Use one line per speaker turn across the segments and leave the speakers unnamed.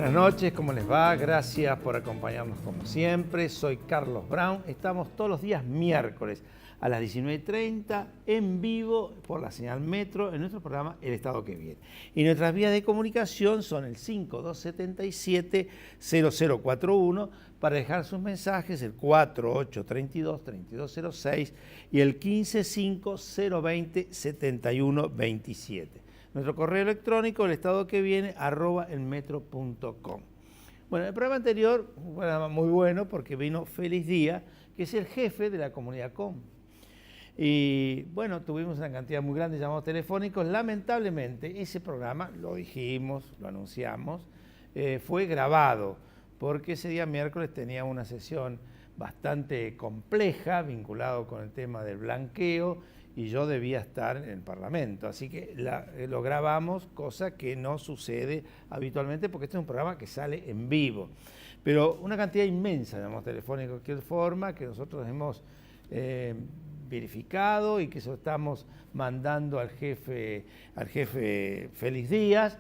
Buenas noches, ¿cómo les va? Gracias por acompañarnos como siempre. Soy Carlos Brown. Estamos todos los días miércoles a las 19:30 en vivo por la señal Metro en nuestro programa El Estado que Viene. Y nuestras vías de comunicación son el 5277-0041 para dejar sus mensajes, el 4832-3206 y el 155-020-7127. Nuestro correo electrónico, el estado que viene, @elmetro.com. Bueno, el programa anterior, un programa muy bueno porque vino Félix Díaz, que es el jefe de la comunidad COM. Y bueno, tuvimos una cantidad muy grande de llamados telefónicos. Lamentablemente, ese programa, lo dijimos, lo anunciamos, fue grabado, porque ese día miércoles tenía una sesión bastante compleja, vinculado con el tema del blanqueo, y yo debía estar en el Parlamento. Así que lo grabamos, cosa que no sucede habitualmente, porque este es un programa que sale en vivo. Pero una cantidad inmensa de llamados telefónicos de cualquier forma, que nosotros hemos verificado y que eso estamos mandando al jefe Félix Díaz,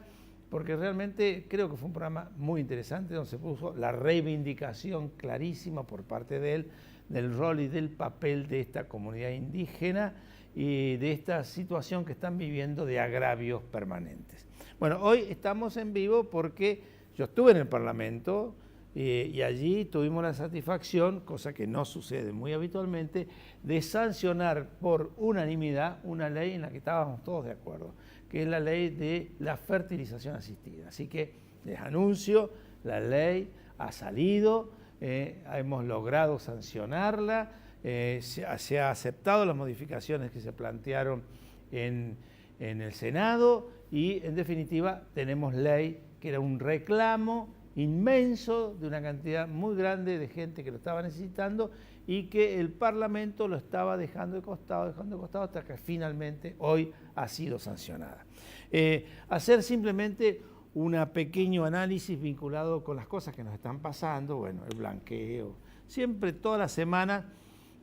porque realmente creo que fue un programa muy interesante, donde se puso la reivindicación clarísima por parte de él del rol y del papel de esta comunidad indígena y de esta situación que están viviendo de agravios permanentes. Bueno, hoy estamos en vivo porque yo estuve en el Parlamento y allí tuvimos la satisfacción, cosa que no sucede muy habitualmente, de sancionar por unanimidad una ley en la que estábamos todos de acuerdo, que es la ley de la fertilización asistida. Así que les anuncio, la ley ha salido, hemos logrado sancionarla, se ha aceptado las modificaciones que se plantearon en el Senado y en definitiva tenemos ley, que era un reclamo inmenso de una cantidad muy grande de gente que lo estaba necesitando y que el Parlamento lo estaba dejando de costado hasta que finalmente hoy ha sido sancionada. Hacer simplemente un pequeño análisis vinculado con las cosas que nos están pasando, bueno, el blanqueo. Siempre, toda la semana,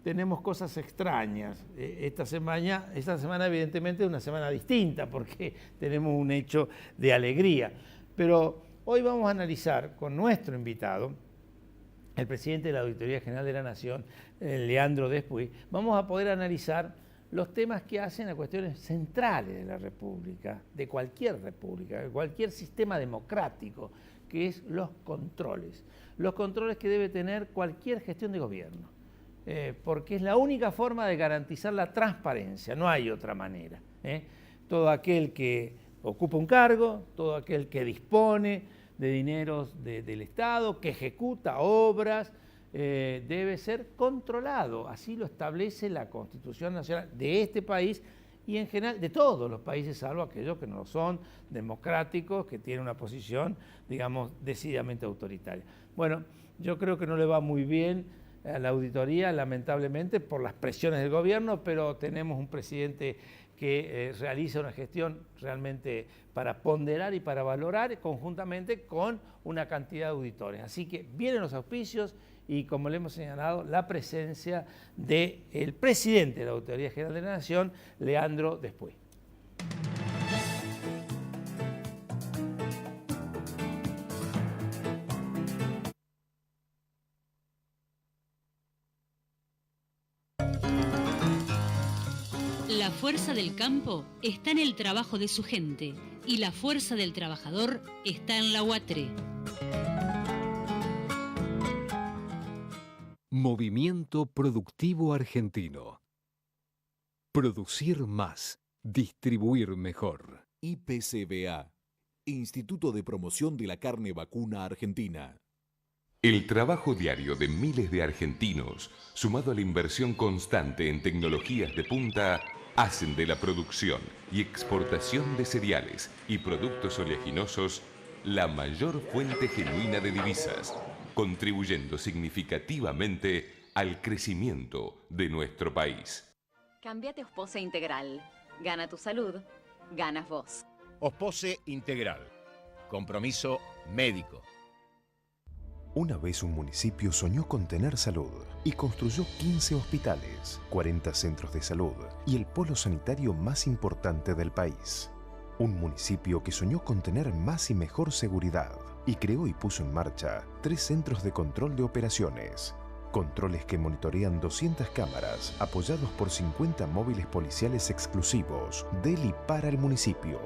tenemos cosas extrañas. Esta semana evidentemente es una semana distinta porque tenemos un hecho de alegría. Pero hoy vamos a analizar con nuestro invitado, el presidente de la Auditoría General de la Nación, Leandro Despuy, vamos a poder analizar los temas que hacen a cuestiones centrales de la República, de cualquier sistema democrático, que es los controles que debe tener cualquier gestión de gobierno, porque es la única forma de garantizar la transparencia, no hay otra manera. Todo aquel que ocupa un cargo, todo aquel que dispone de dineros del Estado, que ejecuta obras, debe ser controlado. Así lo establece la Constitución Nacional de este país y en general de todos los países, salvo aquellos que no son democráticos, que tienen una posición, digamos, decididamente autoritaria. Bueno, yo creo que no le va muy bien a la auditoría, lamentablemente, por las presiones del gobierno, pero tenemos un presidente que realiza una gestión realmente para ponderar y para valorar conjuntamente con una cantidad de auditores. Así que vienen los auspicios y, como le hemos señalado, la presencia del presidente de la Auditoría General de la Nación, Leandro Despuy.
La fuerza del campo está en el trabajo de su gente y la fuerza del trabajador está en la UATRE.
Movimiento Productivo Argentino. Producir más, distribuir mejor.
IPCBA, Instituto de Promoción de la Carne Vacuna Argentina.
El trabajo diario de miles de argentinos, sumado a la inversión constante en tecnologías de punta, hacen de la producción y exportación de cereales y productos oleaginosos la mayor fuente genuina de divisas, contribuyendo significativamente al crecimiento de nuestro país.
Cámbiate a Ospose Integral. Gana tu salud, ganas vos.
Ospose Integral. Compromiso médico.
Una vez un municipio soñó con tener salud y construyó 15 hospitales, 40 centros de salud y el polo sanitario más importante del país. Un municipio que soñó con tener más y mejor seguridad y creó y puso en marcha 3 centros de control de operaciones. Controles que monitorean 200 cámaras apoyados por 50 móviles policiales exclusivos del y para el municipio.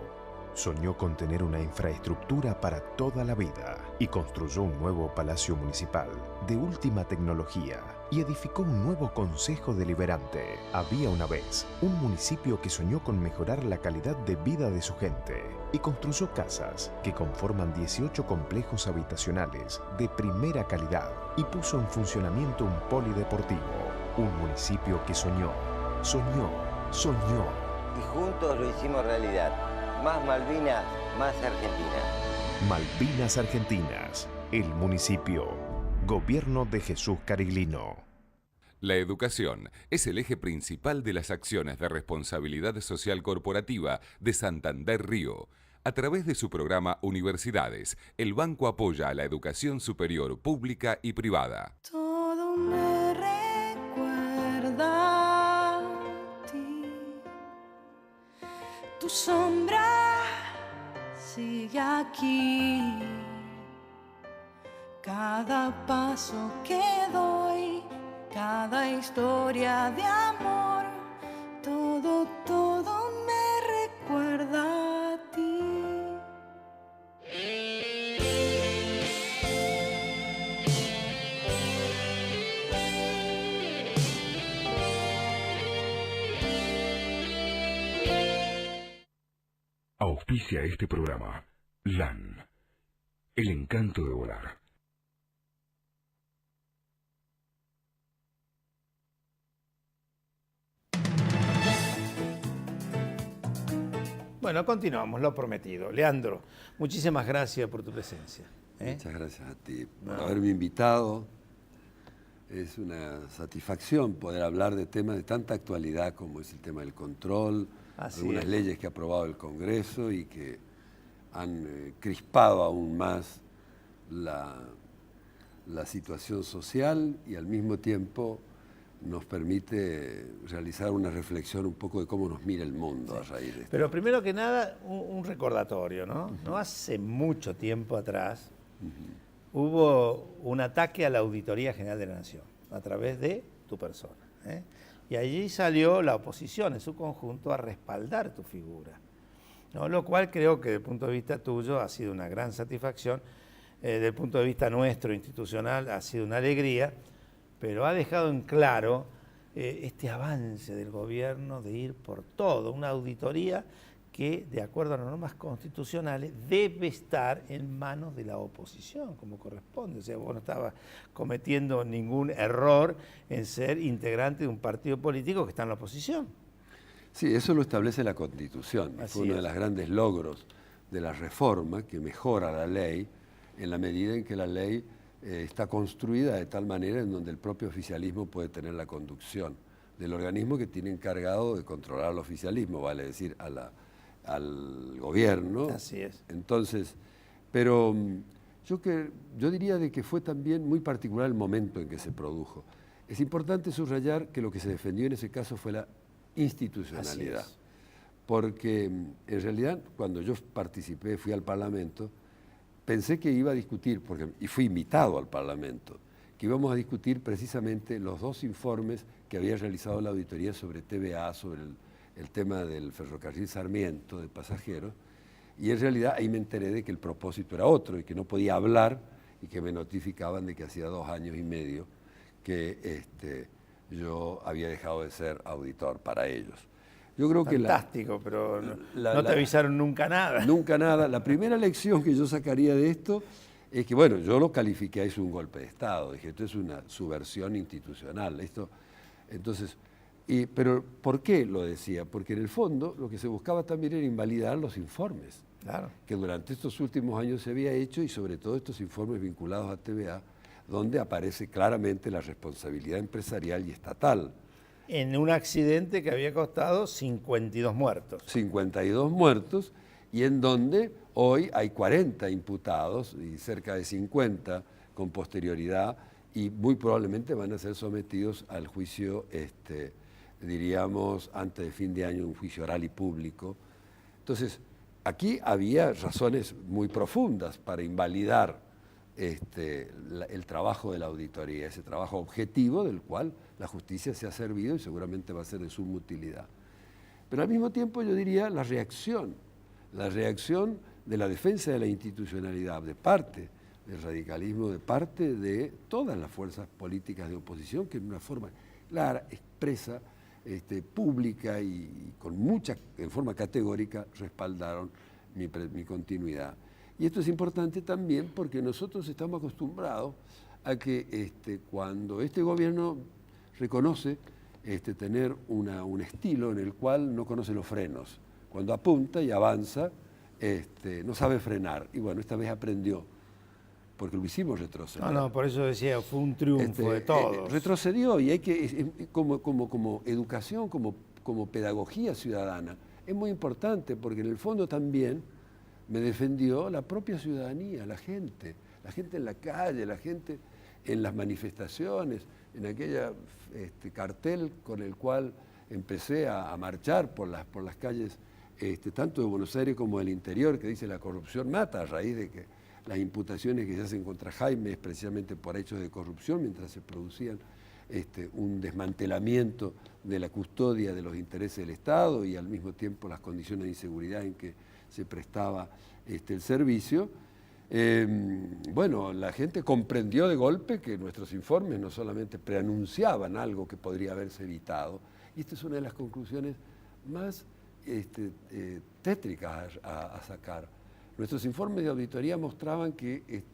Soñó con tener una infraestructura para toda la vida y construyó un nuevo palacio municipal de última tecnología y edificó un nuevo consejo deliberante. Había una vez un municipio que soñó con mejorar la calidad de vida de su gente y construyó casas que conforman 18 complejos habitacionales de primera calidad y puso en funcionamiento un polideportivo. Un municipio que soñó.
Y juntos lo hicimos realidad. Más Malvinas, más Argentina.
Malvinas Argentinas, el municipio. Gobierno de Jesús Cariglino.
La educación es el eje principal de las acciones de responsabilidad social corporativa de Santander Río. A través de su programa Universidades, el banco apoya a la educación superior pública y privada.
Todo me recuerda a ti. Tu sombra sigue aquí. Cada paso que doy, cada historia de amor, todo me recuerda a ti.
Auspicia este programa LAN, el encanto de volar.
Bueno, continuamos, lo prometido. Leandro, muchísimas gracias por tu presencia.
Muchas gracias a ti por haberme invitado. Es una satisfacción poder hablar de temas de tanta actualidad como es el tema del control, algunas leyes que ha aprobado el Congreso y que han crispado aún más la situación social y al mismo tiempo nos permite realizar una reflexión un poco de cómo nos mira el mundo a raíz de esto.
Pero primero que nada, un recordatorio, ¿no? No hace mucho tiempo atrás hubo un ataque a la Auditoría General de la Nación a través de tu persona, ¿eh? Y allí salió la oposición en su conjunto a respaldar tu figura, ¿no? Lo cual creo que desde el punto de vista tuyo ha sido una gran satisfacción, desde el punto de vista nuestro institucional ha sido una alegría, pero ha dejado en claro este avance del gobierno de ir por todo, una auditoría que, de acuerdo a las normas constitucionales, debe estar en manos de la oposición, como corresponde. O sea, vos no estabas cometiendo ningún error en ser integrante de un partido político que está en la oposición.
Sí, eso lo establece la Constitución. Fue uno de los grandes logros de la reforma, que mejora la ley, en la medida en que la ley está construida de tal manera en donde el propio oficialismo puede tener la conducción del organismo que tiene encargado de controlar al oficialismo, vale decir, al gobierno.
Así es.
Entonces, pero yo diría de que fue también muy particular el momento en que se produjo. Es importante subrayar que lo que se defendió en ese caso fue la institucionalidad. Porque en realidad cuando yo participé, fui al Parlamento, pensé que iba a discutir, y fui invitado al Parlamento, que íbamos a discutir precisamente los 2 informes que había realizado la auditoría sobre TVA, sobre el tema del ferrocarril Sarmiento, de pasajeros, y en realidad ahí me enteré de que el propósito era otro y que no podía hablar y que me notificaban de que hacía 2 años y medio que yo había dejado de ser auditor para ellos. Yo creo
fantástico,
que
pero no te avisaron nunca nada.
Nunca nada. La primera lección que yo sacaría de esto es que, bueno, yo lo califiqué, es un golpe de Estado. Dije, esto es una subversión institucional. Entonces, pero ¿por qué lo decía? Porque en el fondo lo que se buscaba también era invalidar los informes que durante estos últimos años se había hecho y sobre todo estos informes vinculados a TVA, donde aparece claramente la responsabilidad empresarial y estatal.
En un accidente que había costado 52 muertos.
52 muertos y en donde hoy hay 40 imputados y cerca de 50 con posterioridad y muy probablemente van a ser sometidos al juicio, diríamos, antes de fin de año, un juicio oral y público. Entonces, aquí había razones muy profundas para invalidar el trabajo de la auditoría, ese trabajo objetivo del cual la justicia se ha servido y seguramente va a ser de suma utilidad. Pero al mismo tiempo yo diría la reacción de la defensa de la institucionalidad de parte del radicalismo, de parte de todas las fuerzas políticas de oposición que en una forma clara, expresa, pública y en forma categórica respaldaron mi continuidad. Y esto es importante también porque nosotros estamos acostumbrados a que cuando este gobierno reconoce tener un estilo en el cual no conoce los frenos, cuando apunta y avanza, no sabe frenar. Y bueno, esta vez aprendió, porque lo hicimos retroceder.
No, por eso decía, fue un triunfo de todos.
Retrocedió y hay que, como educación, como pedagogía ciudadana, es muy importante porque en el fondo también me defendió la propia ciudadanía, la gente en la calle, la gente en las manifestaciones, en aquella cartel con el cual empecé a marchar por las calles tanto de Buenos Aires como del interior, que dice la corrupción mata, a raíz de que las imputaciones que se hacen contra Jaime es precisamente por hechos de corrupción, mientras se producían un desmantelamiento de la custodia de los intereses del Estado y al mismo tiempo las condiciones de inseguridad en que se prestaba el servicio. Bueno, la gente comprendió de golpe que nuestros informes no solamente preanunciaban algo que podría haberse evitado, y esta es una de las conclusiones más tétricas a sacar. Nuestros informes de auditoría mostraban que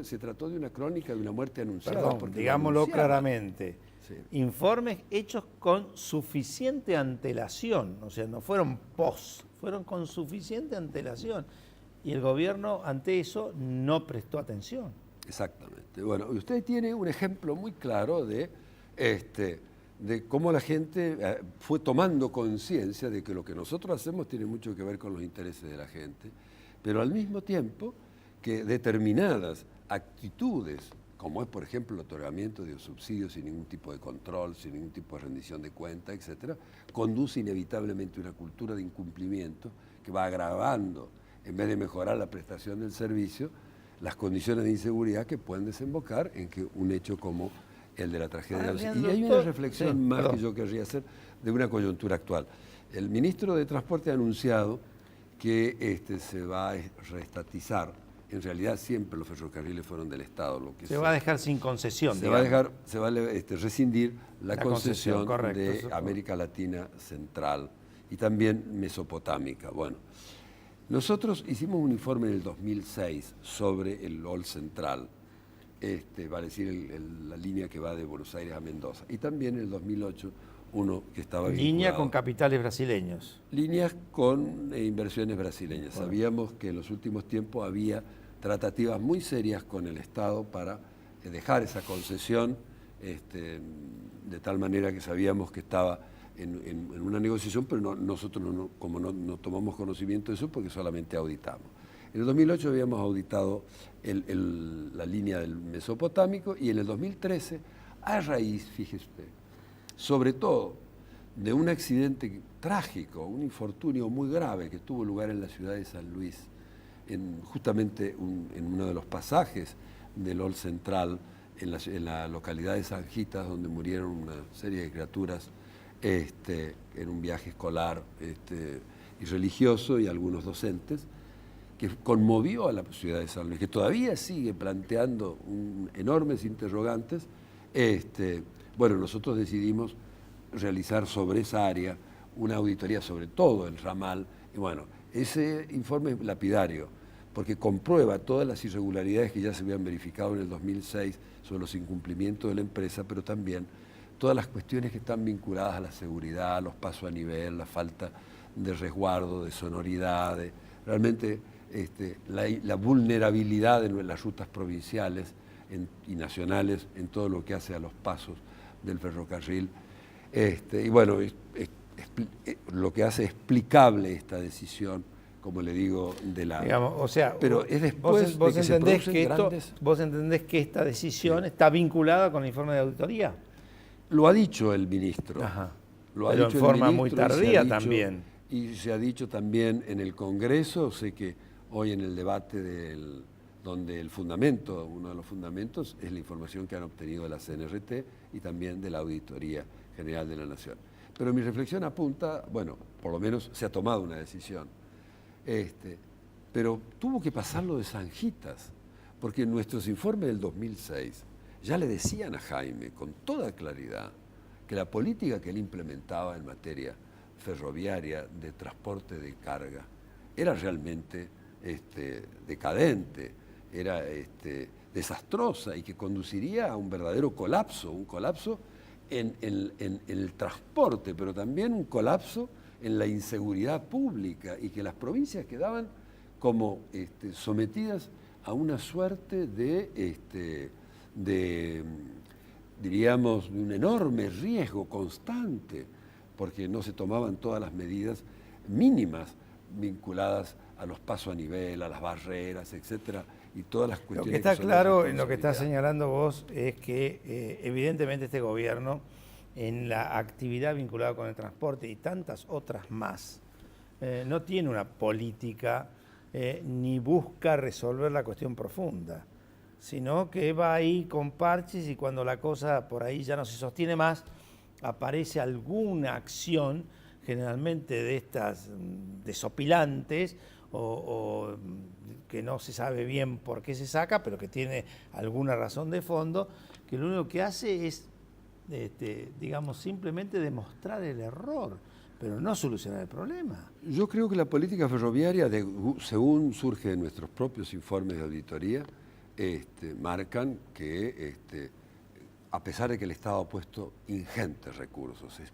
se trató de una crónica de una muerte anunciada.
Perdón, digámoslo claramente. Sí. Informes hechos con suficiente antelación, o sea, no fueron post, fueron con suficiente antelación. Y el gobierno ante eso no prestó atención.
Exactamente. Bueno, usted tiene un ejemplo muy claro de cómo la gente fue tomando conciencia de que lo que nosotros hacemos tiene mucho que ver con los intereses de la gente, pero al mismo tiempo que determinadas actitudes, como es por ejemplo el otorgamiento de subsidios sin ningún tipo de control, sin ningún tipo de rendición de cuenta, etcétera, conduce inevitablemente a una cultura de incumplimiento que va agravando, en vez de mejorar la prestación del servicio, las condiciones de inseguridad que pueden desembocar en que un hecho como el de la tragedia. Y hay una reflexión más que yo querría hacer de una coyuntura actual. El ministro de Transporte ha anunciado que se va a reestatizar. En realidad siempre los ferrocarriles fueron del Estado. Lo que
se va a dejar sin concesión.
Se va a rescindir la concesión de América Latina Central y también Mesopotámica. Bueno, nosotros hicimos un informe en el 2006 sobre el OL Central, vale decir la línea que va de Buenos Aires a Mendoza, y también en el 2008 uno que estaba
línea con capitales brasileños.
Líneas con inversiones brasileñas. Bueno. Sabíamos que en los últimos tiempos había tratativas muy serias con el Estado para dejar esa concesión, de tal manera que sabíamos que estaba en una negociación, pero nosotros no tomamos conocimiento de eso porque solamente auditamos. En el 2008 habíamos auditado la línea del Mesopotámico y en el 2013, a raíz, fíjese usted, sobre todo de un accidente trágico, un infortunio muy grave que tuvo lugar en la ciudad de San Luis, justamente en uno de los pasajes del OL Central, en la localidad de Sanjitas, donde murieron una serie de criaturas en un viaje escolar y religioso y algunos docentes, que conmovió a la ciudad de San Luis, que todavía sigue planteando enormes interrogantes. Bueno, nosotros decidimos realizar sobre esa área una auditoría sobre todo el ramal, y bueno, ese informe es lapidario, porque comprueba todas las irregularidades que ya se habían verificado en el 2006 sobre los incumplimientos de la empresa, pero también todas las cuestiones que están vinculadas a la seguridad, a los pasos a nivel, la falta de resguardo, de sonoridad, realmente la vulnerabilidad de las rutas provinciales y nacionales en todo lo que hace a los pasos del ferrocarril. Y bueno, lo que hace explicable esta decisión, como le digo, de la...
Digamos, o sea,
pero es después
vos
de que
entendés
se
que
grandes...
¿Vos entendés que esta decisión está vinculada con el informe de auditoría?
Lo ha dicho el ministro.
Ajá.
Lo ha
pero
dicho
en forma
el
muy
ministro
tardía también.
y se ha dicho también en el Congreso, sé que hoy en el debate donde uno de los fundamentos es la información que han obtenido de la CNRT y también de la Auditoría General de la Nación. Pero mi reflexión apunta, bueno, por lo menos se ha tomado una decisión, pero tuvo que pasar lo de Zanjitas, porque en nuestros informes del 2006 ya le decían a Jaime con toda claridad que la política que él implementaba en materia ferroviaria de transporte de carga era realmente decadente, era desastrosa y que conduciría a un verdadero colapso, un colapso en el transporte, pero también un colapso en la inseguridad pública y que las provincias quedaban como sometidas a una suerte diríamos, de un enorme riesgo constante, porque no se tomaban todas las medidas mínimas vinculadas a los pasos a nivel, a las barreras, etcétera, y todas las cuestiones.
Lo que está claro en lo que está señalando vos es que evidentemente este gobierno, en la actividad vinculada con el transporte y tantas otras más, no tiene una política ni busca resolver la cuestión profunda, sino que va ahí con parches y cuando la cosa por ahí ya no se sostiene más, aparece alguna acción, generalmente de estas desopilantes o que no se sabe bien por qué se saca, pero que tiene alguna razón de fondo, que lo único que hace es, digamos, simplemente demostrar el error, pero no solucionar el problema.
Yo creo que la política ferroviaria, según surge en nuestros propios informes de auditoría, marcan que a pesar de que el Estado ha puesto ingentes recursos, es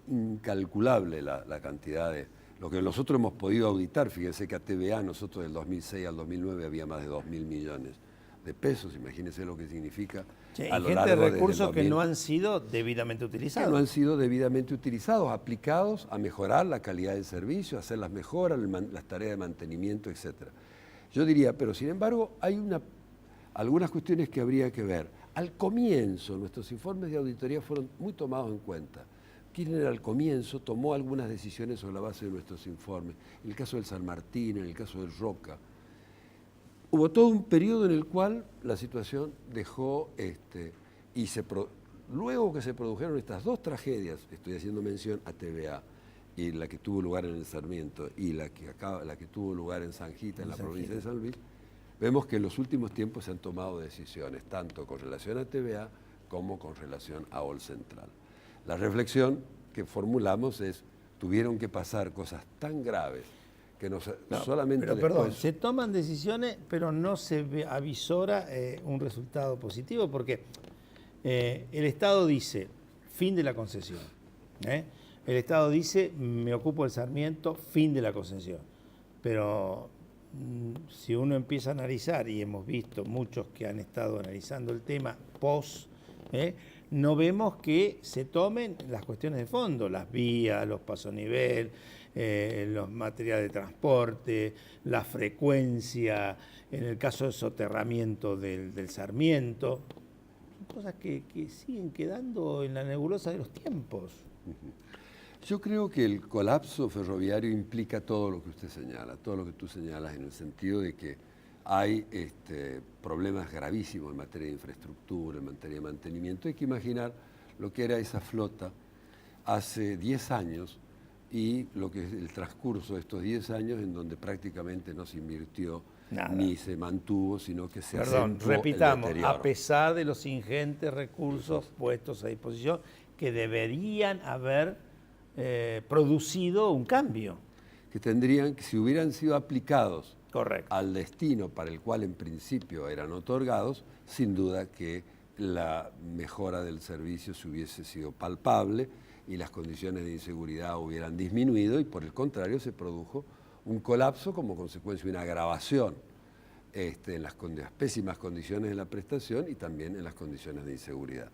incalculable la cantidad de... Lo que nosotros hemos podido auditar, fíjense que a TVA nosotros del 2006 al 2009 había más de 2.000 millones de pesos, imagínense lo que significa a lo largo
de recursos que no han sido debidamente utilizados.
Que no han sido debidamente utilizados, aplicados a mejorar la calidad del servicio, a hacer las mejoras, las tareas de mantenimiento, etcétera. Yo diría, pero sin embargo hay algunas cuestiones que habría que ver. Al comienzo, nuestros informes de auditoría fueron muy tomados en cuenta. Kirchner al comienzo tomó algunas decisiones sobre la base de nuestros informes. En el caso del San Martín, en el caso del Roca. Hubo todo un periodo en el cual la situación dejó, luego que se produjeron estas dos tragedias, estoy haciendo mención a TVA, y la que tuvo lugar en el Sarmiento y la que tuvo lugar en Zanjita, en la provincia de San Luis, vemos que en los últimos tiempos se han tomado decisiones, tanto con relación a TVA como con relación a OL Central. La reflexión que formulamos es, tuvieron que pasar cosas tan graves que solamente
pero,
después...
Perdón, se toman decisiones, pero no se avisora un resultado positivo, porque el Estado dice, fin de la concesión. El Estado dice, me ocupo del Sarmiento, fin de la concesión. Pero si uno empieza a analizar, y hemos visto muchos que han estado analizando el tema post, no vemos que se tomen las cuestiones de fondo, las vías, los pasos a nivel, los materiales de transporte, la frecuencia, en el caso del soterramiento del Sarmiento. Son cosas que siguen quedando en la nebulosa de los tiempos.
Yo creo que el colapso ferroviario implica todo lo que usted señala, todo lo que tú señalas, en el sentido de que hay problemas gravísimos en materia de infraestructura, en materia de mantenimiento. Hay que imaginar lo que era esa flota hace 10 años y lo que es el transcurso de estos 10 años en donde prácticamente no se invirtió nada, ni se mantuvo, sino que se acentuó
repitamos,
el deterioro.
A pesar de los ingentes recursos puestos a disposición que deberían haber producido un cambio.
Que tendrían, que si hubieran sido aplicados
correcto,
al destino para el cual en principio eran otorgados, sin duda que la mejora del servicio se hubiese sido palpable y las condiciones de inseguridad hubieran disminuido y por el contrario se produjo un colapso como consecuencia de una agravación en las pésimas condiciones de la prestación y también en las condiciones de inseguridad.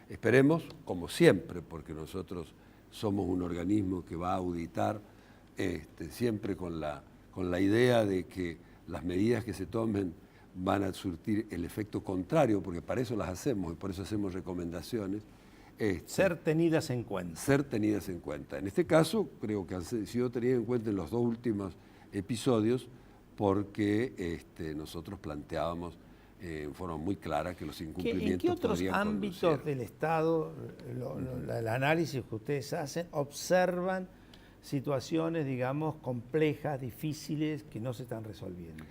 Esperemos, como siempre, porque nosotros somos un organismo que va a auditar siempre con la idea de que las medidas que se tomen van a surtir el efecto contrario, porque para eso las hacemos y por eso hacemos recomendaciones.
ser tenidas en cuenta.
Ser tenidas en cuenta. En este caso, creo que han sido tenidas en cuenta en los 2 últimos episodios porque nosotros planteábamos en forma muy clara que los incumplimientos
¿En qué otros
podrían
ámbitos
conducir?
del Estado, el análisis que ustedes hacen, observan situaciones, digamos, complejas, difíciles, que no se están resolviendo?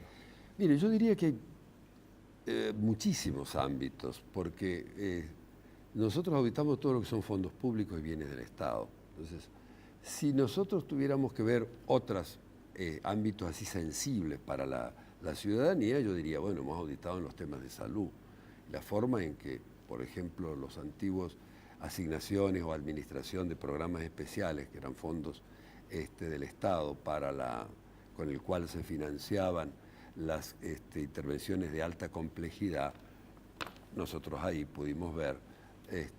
Mire, yo diría que hay muchísimos ámbitos, porque nosotros auditamos todo lo que son fondos públicos y bienes del Estado. Entonces, si nosotros tuviéramos que ver otros ámbitos así sensibles para la ciudadanía, yo diría, bueno, hemos auditado en los temas de salud, la forma en que, por ejemplo, los antiguos asignaciones o administración de programas especiales, que eran fondos del Estado con el cual se financiaban las intervenciones de alta complejidad, nosotros ahí pudimos ver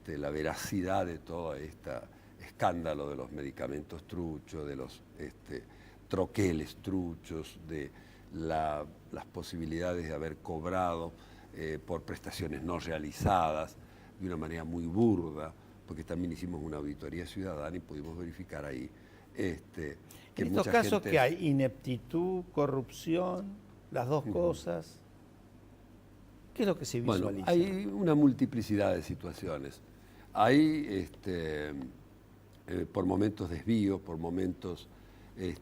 la veracidad de todo este escándalo de los medicamentos truchos, de los troqueles truchos, de las posibilidades de haber cobrado por prestaciones no realizadas de una manera muy burda, porque también hicimos una auditoría ciudadana y pudimos verificar ahí que
en estos casos que hay ineptitud, corrupción, las dos cosas. ¿Qué es lo que se visualiza?
Bueno, hay una multiplicidad de situaciones. Hay por momentos desvíos, por momentos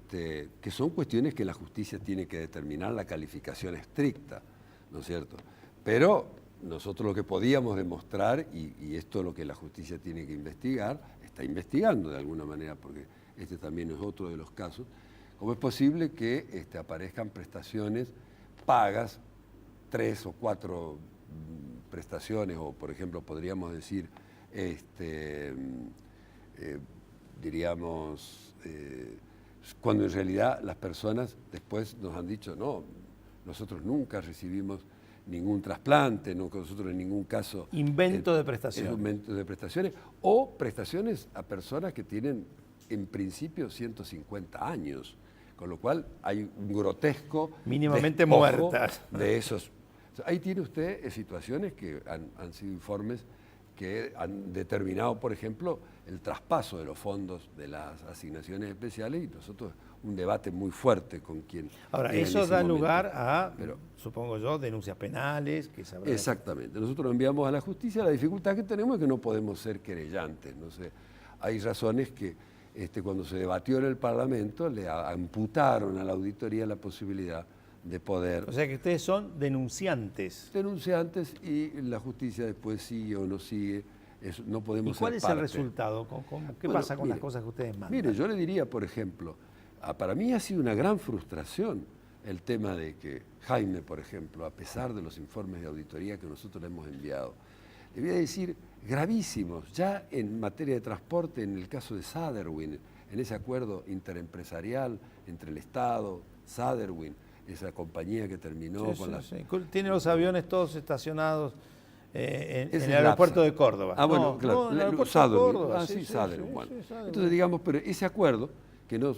que son cuestiones que la justicia tiene que determinar la calificación estricta, ¿no es cierto? Pero nosotros lo que podíamos demostrar, y esto es lo que la justicia tiene que investigar, está investigando de alguna manera, porque este también es otro de los casos, cómo es posible que aparezcan prestaciones pagas, 3 o 4 prestaciones, o por ejemplo podríamos decir, cuando en realidad las personas después nos han dicho, no, nosotros nunca recibimos ningún trasplante, nosotros en ningún caso...
Invento de prestaciones.
Invento de prestaciones, o prestaciones a personas que tienen en principio 150 años, con lo cual hay un grotesco...
Mínimamente muertas.
De esos. Ahí tiene usted situaciones que han sido informes que han determinado, por ejemplo, el traspaso de los fondos de las asignaciones especiales, y nosotros un debate muy fuerte con quien...
Ahora, eso da lugar a, supongo yo, denuncias penales, que sabrán...
Exactamente. Nosotros lo enviamos a la justicia. La dificultad que tenemos es que no podemos ser querellantes. No sé, hay razones que cuando se debatió en el Parlamento le amputaron a la auditoría la posibilidad de poder...
O sea que ustedes son denunciantes.
Denunciantes, y la justicia después sigue o no sigue. No podemos
¿Y cuál
ser
es
parte.
el resultado? ¿Qué pasa con las cosas que ustedes mandan?
Mire, yo le diría, por ejemplo, para mí ha sido una gran frustración el tema de que Jaime, por ejemplo, a pesar de los informes de auditoría que nosotros le hemos enviado, le voy a decir, gravísimos, ya en materia de transporte, en el caso de Saderwin, en ese acuerdo interempresarial entre el Estado, Saderwin, esa compañía que terminó con la...
Sí. Tiene los aviones todos estacionados en el aeropuerto de Córdoba.
Ah, bueno, claro,
el aeropuerto
Saderwin.
de Córdoba.
Saderwin. Bueno. Entonces, digamos, pero ese acuerdo, que no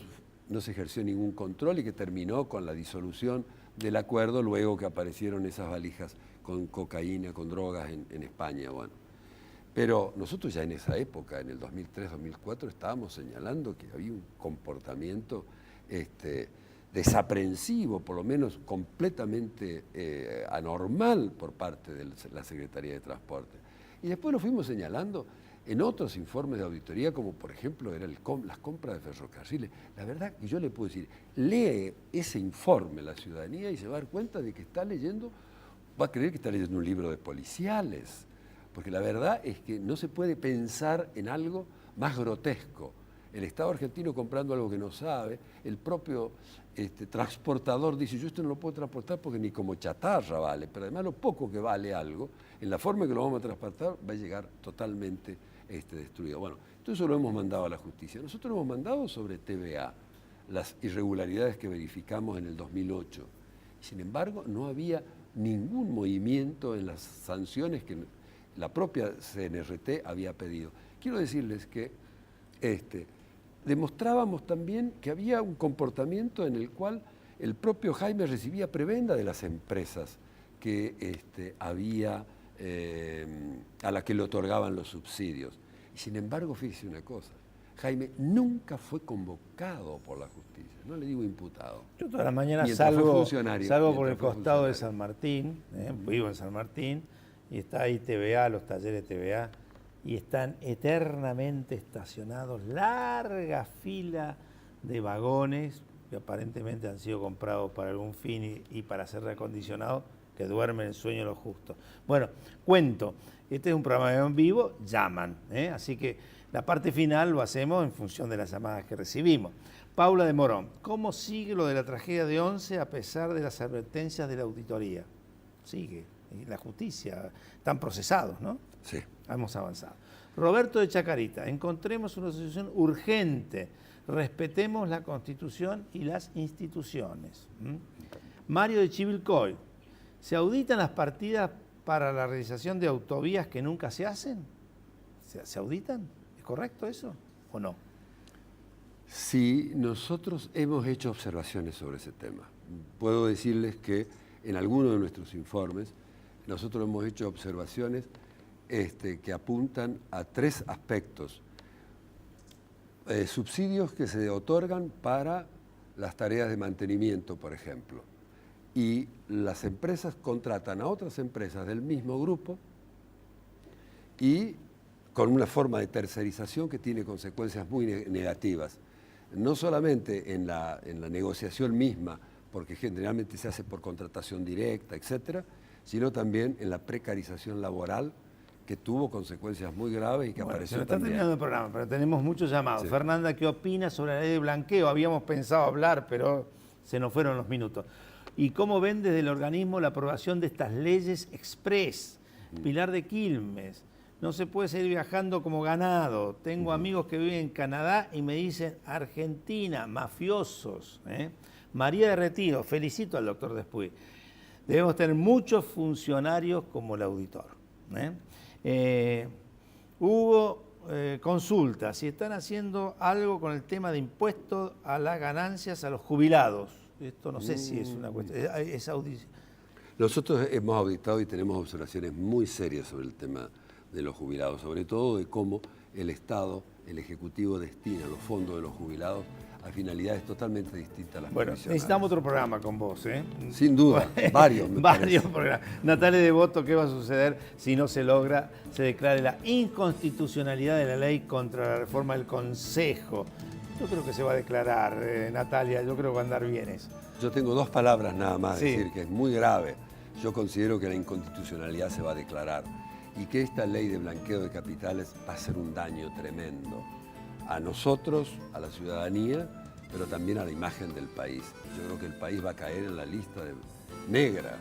se ejerció ningún control y que terminó con la disolución del acuerdo luego que aparecieron esas valijas con cocaína, con drogas en España, bueno. Pero nosotros ya en esa época, en el 2003-2004, estábamos señalando que había un comportamiento desaprensivo, por lo menos completamente anormal por parte de la Secretaría de Transporte. Y después lo fuimos señalando en otros informes de auditoría, como por ejemplo eran las compras de ferrocarriles. La verdad que yo le puedo decir, lee ese informe la ciudadanía y se va a dar cuenta de que está leyendo, va a creer que está leyendo un libro de policiales, porque la verdad es que no se puede pensar en algo más grotesco. El Estado argentino comprando algo que no sabe, el propio transportador dice, yo esto no lo puedo transportar porque ni como chatarra vale, pero además lo poco que vale algo, en la forma en que lo vamos a transportar va a llegar totalmente destruido. Bueno, todo eso lo hemos mandado a la justicia. Nosotros lo hemos mandado sobre TVA, las irregularidades que verificamos en el 2008. Sin embargo, no había ningún movimiento en las sanciones que la propia CNRT había pedido. Quiero decirles que demostrábamos también que había un comportamiento en el cual el propio Jaime recibía prebenda de las empresas que había, a la que le otorgaban los subsidios. sin embargo, fíjese una cosa, Jaime nunca fue convocado por la justicia, no le digo imputado.
Yo todas las mañanas salgo por el costado de San Martín, vivo en San Martín, y está ahí TVA, los talleres TVA, y están eternamente estacionados, larga fila de vagones que aparentemente han sido comprados para algún fin y para ser reacondicionados, que duermen el sueño de los justos. Bueno, cuento, este es un programa en vivo, llaman, así que la parte final lo hacemos en función de las llamadas que recibimos. Paula de Morón, ¿cómo sigue lo de la tragedia de Once a pesar de las advertencias de la auditoría? Sigue, y la justicia, están procesados, ¿no?
Sí.
Hemos avanzado. Roberto de Chacarita, encontremos una solución urgente, respetemos la Constitución y las instituciones. Mario de Chivilcoy, ¿se auditan las partidas para la realización de autovías que nunca se hacen? ¿Se auditan? ¿Es correcto eso o no?
Sí, nosotros hemos hecho observaciones sobre ese tema. Puedo decirles que en algunos de nuestros informes nosotros hemos hecho observaciones que apuntan a 3 aspectos. Subsidios que se otorgan para las tareas de mantenimiento, por ejemplo. Y las empresas contratan a otras empresas del mismo grupo y con una forma de tercerización que tiene consecuencias muy negativas. No solamente en la negociación misma, porque generalmente se hace por contratación directa, etcétera, sino también en la precarización laboral, que tuvo consecuencias muy graves y que apareció
se está
también.
Terminando el programa, pero tenemos muchos llamados.
Sí.
Fernanda, ¿qué opina sobre la ley de blanqueo? Habíamos pensado hablar, pero se nos fueron los minutos. ¿Y cómo ven desde el organismo la aprobación de estas leyes express? Pilar de Quilmes, no se puede seguir viajando como ganado. Tengo amigos que viven en Canadá y me dicen Argentina, mafiosos. María de Retiro, felicito al doctor Despuy. Debemos tener muchos funcionarios como el auditor. Hubo consultas, si están haciendo algo con el tema de impuestos a las ganancias a los jubilados. Esto no sé si es una cuestión, es audición.
Nosotros hemos auditado y tenemos observaciones muy serias sobre el tema de los jubilados, sobre todo de cómo el Estado, el Ejecutivo destina los fondos de los jubilados a finalidades totalmente distintas a las previsionales.
Necesitamos otro programa con vos,
Sin duda, varios.
Varios programas. Natalia Devoto, ¿qué va a suceder si no se logra, se declare la inconstitucionalidad de la ley contra la reforma del Consejo? Yo creo que se va a declarar, Natalia, yo creo que va a andar bien eso.
Yo tengo 2 palabras nada más,
Sí.
decir que es muy grave. Yo considero que la inconstitucionalidad se va a declarar y que esta ley de blanqueo de capitales va a hacer un daño tremendo a nosotros, a la ciudadanía, pero también a la imagen del país. Yo creo que el país va a caer en la lista negra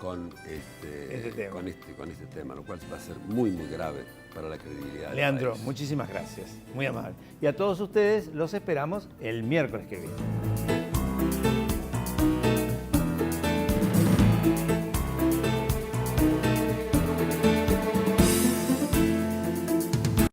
con este tema, lo cual va a ser muy, muy grave para la credibilidad del
Leandro,
país.
muchísimas gracias, muy amable. Y a todos ustedes los esperamos el miércoles que viene.